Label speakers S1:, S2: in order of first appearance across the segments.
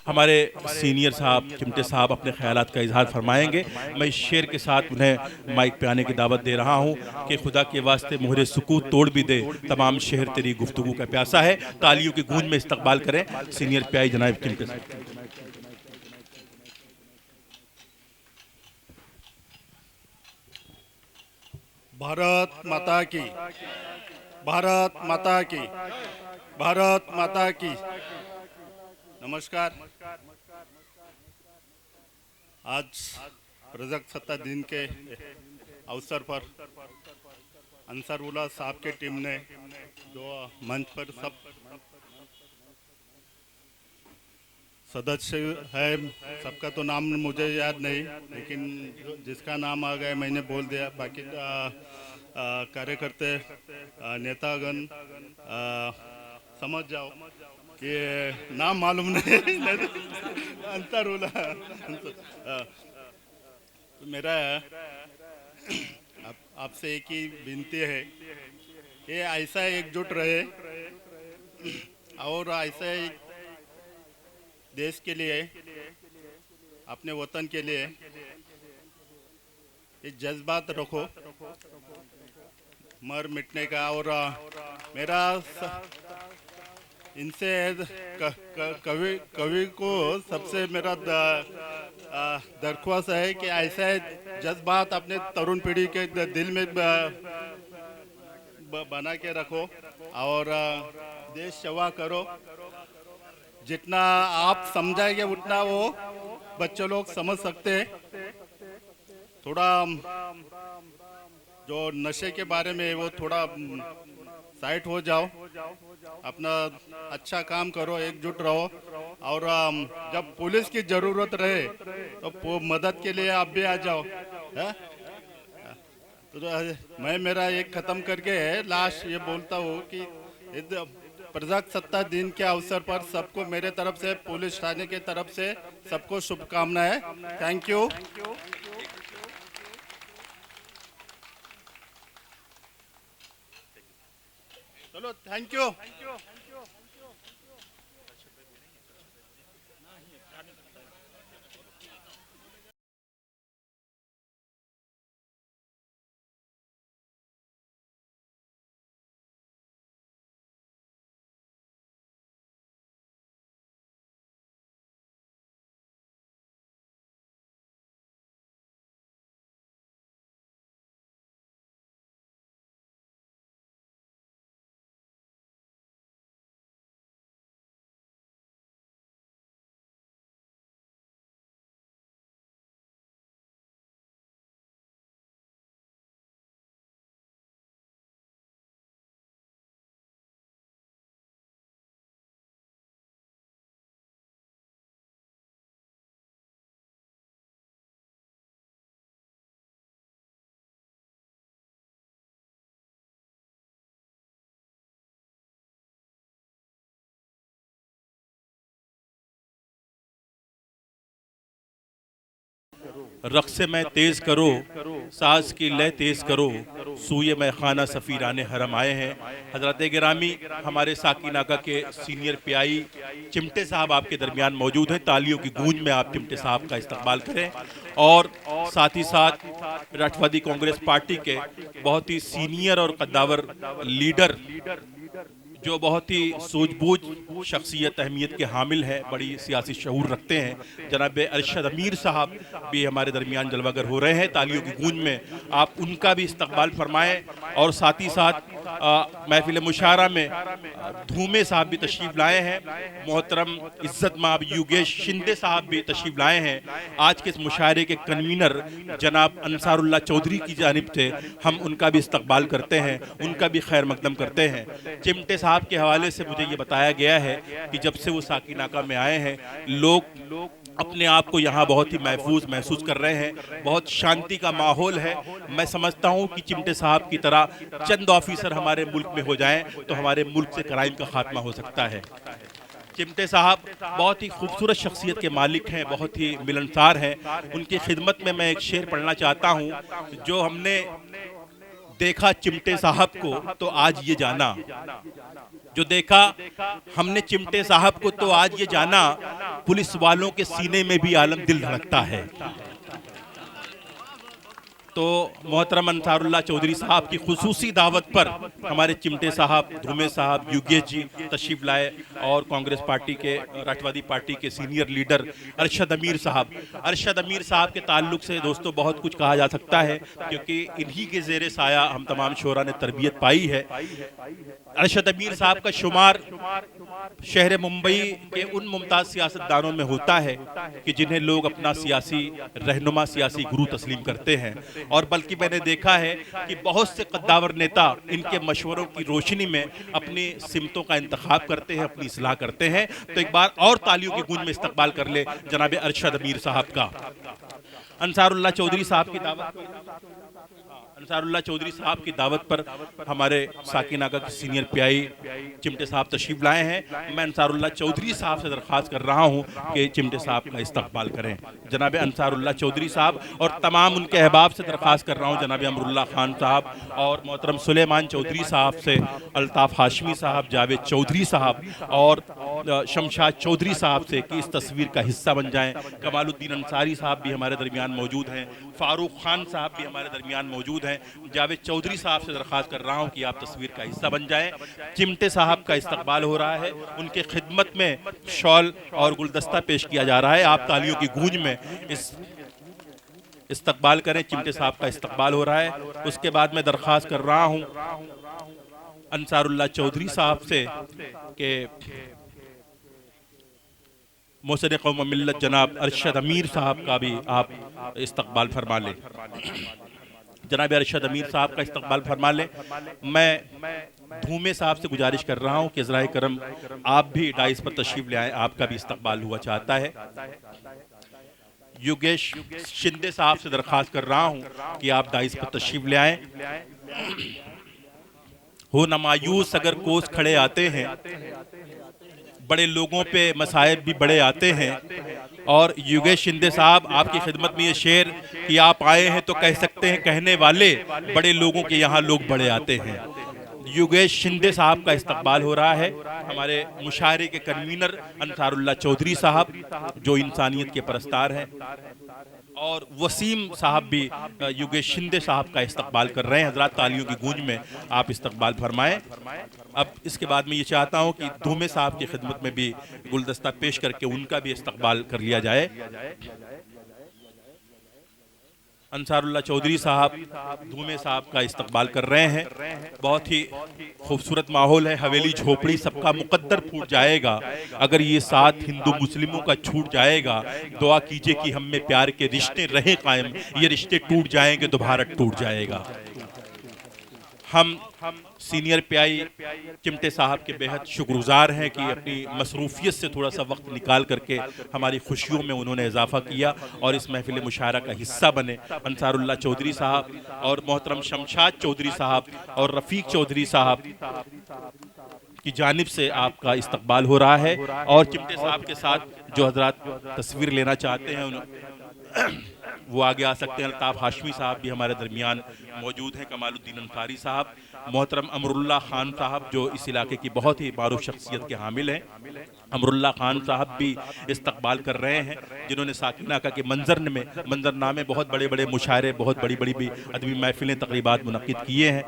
S1: हमारे सीनियर साहब चिमटे साहब अपने ख्यालात का इजहार फरमाएंगे। मैं इस शेर के साथ उन्हें माइक पे आने की दावत दे रहा हूँ कि खुदा के वास्ते मोहरे सुकूत तोड़ भी दे, तमाम शहर तेरी गुफ्तगू का प्यासा है। तालियों की गूंज में इस्तकबाल करें सीनियर प्याई जनाब चिमटे साहब।
S2: भारत माता की, भारत माता की, भारत माता की। नमस्कार। आज प्रजासत्ताक दिन के अवसर पर अंसारुल्लाह साहब की टीम ने जो मंच पर सब सदस्य है, सबका तो नाम मुझे याद नहीं, लेकिन जिसका नाम आ गया मैंने बोल दिया। बाकी कार्यकर्ता नेतागण समझ जाओ कि नाम मालूम नहीं अंसारुल्लाह। मेरा आपसे एक ही विनती है, ये ऐसा एकजुट रहे और ऐसा एक देश के लिए, अपने वतन के लिए ये जज्बात रखो मर मिटने का। और मेरा इनसे कवि को सबसे मेरा दरख्वास्त है कि ऐसा जज्बात अपने तरुण पीढ़ी के दिल में बना के रखो और देश सेवा करो। जितना आप समझाएंगे उतना वो बच्चे लोग समझ सकते हैं। थोड़ा जो नशे के बारे में वो थोड़ा साइड हो जाओ, अपना अच्छा काम करो, एकजुट रहो। और जब पुलिस की जरूरत रहे तो मदद के लिए आप भी आ जाओ। है? तो मैं मेरा एक खत्म करके लास्ट ये बोलता हूँ कि प्रजासत्ताक दिन के अवसर पर सबको मेरे तरफ से, पुलिस थाने के तरफ से सबको शुभकामनाएं। Thank you. चलो, थैंक यू।
S1: रक़्स मैं तेज़ करो, साज की लय तेज़ करो, सूये मैं खाना सफ़ीराने हरम आए हैं। हज़रत गिरामी, हमारे साकी नाका के सीनियर पियाई चिमटे साहब आपके दरमियान मौजूद हैं। तालियों की गूंज में आप चिमटे साहब का इस्तकबाल करें। और साथ ही साथ राष्ट्रवादी कांग्रेस पार्टी के बहुत ही सीनियर और कद्दावर लीडर, जो बहुत ही सूझबूझ शख्सियत अहमियत के हामिल हैं, बड़ी सियासी शऊर रखते हैं, जनाब अरशद अमीर साहब भी हमारे दरमियान जलवागर हो रहे हैं। तालियों की गूंज में आप उनका भी इस्तकबाल फरमाएं। और साथ ही साथ महफिल मुशायरा में धूमे साहब भी तशरीफ़ लाए हैं। मोहतरम इज़्ज़त माब योगेश शिंदे साहब भी तशरीफ़ लाए हैं। आज के इस मुशायरे के कन्वीनर जनाब अंसारुल्लाह चौधरी की जानिब से हम उनका भी इस्तकबाल करते हैं, उनका भी खैर मकदम करते हैं। चिमटे साहब के हवाले से मुझे ये बताया गया है कि जब से वो साकी नाका में आए हैं, लोग अपने आप को यहाँ बहुत ही महफूज महसूस कर रहे हैं। बहुत शांति का माहौल है। मैं समझता हूँ कि चिमटे साहब की तरह चंद ऑफिसर हमारे मुल्क में हो जाएं तो हमारे मुल्क से क्राइम का खात्मा हो सकता है। चिमटे साहब बहुत ही खूबसूरत शख्सियत के मालिक हैं, बहुत ही मिलनसार हैं। उनकी खिदमत में मैं एक शेर पढ़ना चाहता हूँ। जो हमने देखा चिमटे साहब को तो आज ये जाना, जो देखा हमने चिमटे साहब को तो आज ये जाना, पुलिस वालों के सीने में भी आलम दिल धड़कता है। तो मोहतरम अंसारुल्लाह चौधरी साहब की खुसूसी दावत पर हमारे चिमटे साहब, धूमे साहब, योगेश जी तशरीफ लाए और कांग्रेस पार्टी के, राष्ट्रवादी पार्टी के सीनियर लीडर अरशद अमीर साहब। अरशद अमीर साहब के ताल्लुक से दोस्तों बहुत कुछ कहा जा सकता है, क्योंकि इन्हीं के ज़ेरे साया हम तमाम शोरा ने तरबियत पाई है। अरशद अमीर साहब का शुमार शहर मुंबई के उन मुमताज़ सियासतदानों में होता है कि जिन्हें लोग अपना सियासी रहनुमा, सियासी गुरु तस्लीम करते हैं। और बल्कि मैंने देखा है कि बहुत से कद्दावर नेता इनके मशवरों की रोशनी में अपनी सिमतों का इंतखाब करते हैं, अपनी इस्लाह करते हैं। तो एक बार और तालियों की गूंज में इस्तकबाल कर ले जनाब अरशद अमीर साहब का। अंसारुल्लाह चौधरी साहब की दावत, अंसारुल्लाह चौधरी साहब की दावत पर हमारे साकिनाका के सीनियर पीआई चिमटे साहब तशरीफ लाए हैं। मैं अंसारुल्लाह चौधरी साहब से दरख्वास्त कर रहा हूं कि चिमटे साहब का इस्तकबाल करें। जनाब अंसारुल्लाह चौधरी साहब और तमाम उनके अहबाब से दरख्वास्त कर रहा हूं, जनाब अमरुल्लाह खान साहब और मोहतरम सुलेमान चौधरी साहब से, अल्ताफ़ हाशमी साहब, जावेद चौधरी साहब और शमशाद चौधरी साहब से कि इस तस्वीर का हिस्सा बन जाएं। कमालुद्दीन अंसारी साहब भी हमारे दरमियान मौजूद हैं, फारूक खान साहब भी हमारे दरमियान मौजूद हैं। जावेद चौधरी साहब से दरख्वास्त कर रहा हूं कि आप तस्वीर का हिस्सा बन जाएं। चिमटे साहब का इस्तकबाल हो रहा है, उनके खिदमत में शॉल और गुलदस्ता पेश किया जा रहा है। आप तालियों की गूंज में इस इस्तकबाल करें। चिमटे साहब का इस्तकबाल हो रहा है। उसके बाद मैं दरख्वास्त कर रहा हूं अंसारुल्लाह चौधरी साहब से कि मोहसिन कौम मिल्लत जनाब अरशद अमीर साहब का भी आप इस्तकबाल फरमा लें। जनाब अरशद अमीर साहब का इस्तकबाल फरमा लें। मैं धूमे साहब से गुजारिश कर रहा हूं कि ज़राए करम आप भी डाइस पर तशरीफ ले आएँ, आपका भी इस्तकबाल हुआ चाहता है। योगेश शिंदे साहब से दरख्वास्त कर रहा हूं कि आप डाइस पर तशरीफ ले आएँ। हो न मायूस अगर कोस खड़े आते हैं, बड़े लोगों पे मसाइब भी बड़े आते हैं। और योगेश शिंदे साहब आपकी खिदमत में ये शेर कि आप आए हैं तो कह सकते हैं कहने वाले, बड़े लोगों के यहाँ लोग बड़े आते हैं। योगेश शिंदे साहब का इस्तकबाल हो रहा है। हमारे मुशायरे के कन्वीनर अंसारुल्लाह चौधरी साहब जो इंसानियत के परस्तार हैं, और वसीम साहब भी योगेश शिंदे साहब का इस्तकबाल कर रहे हैं। हजरात तालियों की गूंज में आप इस्तकबाल फरमाएं। अब इसके बाद मैं ये चाहता हूं कि धूमे साहब की खिदमत में भी गुलदस्ता पेश करके उनका भी इस्तकबाल कर लिया जाए। अंसारुल्लाह चौधरी साहब धूमे साहब का इस्तकबाल कर रहे हैं। बहुत ही खूबसूरत माहौल है। हवेली झोपड़ी सबका मुकद्दर फूट जाएगा, अगर ये साथ हिंदू मुस्लिमों का छूट जाएगा। दुआ कीजिए कि हम में प्यार के रिश्ते रहे कायम, ये रिश्ते टूट जाएंगे तो भारत टूट जाएगा। हम सीनियर पीआई चिमटे साहब के बेहद शुक्रगुजार हैं कि अपनी मसरूफियत से थोड़ा सा वक्त निकाल करके हमारी खुशियों में उन्होंने इजाफा किया और इस महफिल मुशायरा का हिस्सा बने। अंसारुल्लाह चौधरी साहब और मोहतरम शमशाद चौधरी साहब और रफ़ीक चौधरी साहब की जानिब से आपका इस्तकबाल हो रहा है। और चिमटे साहब के साथ जो हजरात तस्वीर लेना चाहते हैं वो आगे आ सकते हैं। अल्ताफ़ हाशमी साहब भी हमारे दरमियान मौजूद हैं, कमालुद्दीन अंसारी साहब, मोहतरम अमरुल्लाह खान साहब जो इस इलाके की बहुत ही मारूफ शख्सियत के हामिल हैं। अमरुल्लाह खान साहब भी इस्तकबाल कर रहे हैं, जिन्होंने साकिनाका के मंजरनामे बहुत बड़े बड़े मुशायरे, बहुत बड़ी बड़ी भी अदबी महफिलें, तकरीबात मुनक्किद किए हैं।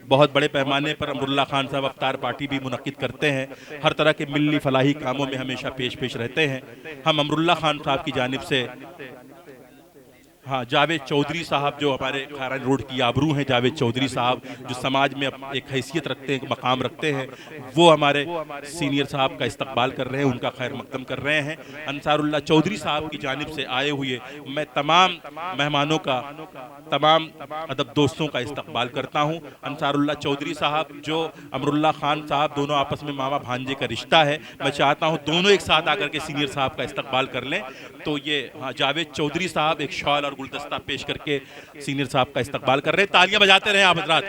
S1: बहुत बड़े पैमाने पर अमरुल्लाह खान साहब अफ्तार पार्टी भी मुनक्किद करते हैं। हर तरह के मिली फलाही कामों में हमेशा पेश रहते हैं। हम अमरुल्लाह खान साहब की जानिब से हाँ, जावेद चौधरी साहब जो हमारे खारान रोड की आबरू हैं, जावेद चौधरी साहब जो समाज में एक हैसियत रखते हैं, एक मकाम रखते हैं, वो हमारे सीनियर साहब का इस्तकबाल कर रहे हैं, उनका खैर मकदम कर रहे हैं। अंसारुल्लाह चौधरी साहब की जानिब से आए हुए मैं तमाम मेहमानों का, तमाम अदब दोस्तों का इस्तकबाल करता हूँ। अंसारुल्लाह चौधरी साहब जो अमरुल्लाह खान साहब, दोनों आपस में मामा भांजे का रिश्ता है, मैं चाहता हूँ दोनों एक साथ आकर के सीनियर साहब का इस्तकबाल कर लें। तो ये हाँ, जावेद चौधरी साहब एक शॉल और गुलदस्ता पेश करके सीनियर साहब का इस्तकबाल कर रहे हैं। तालियां बजाते रहे आप हजरात।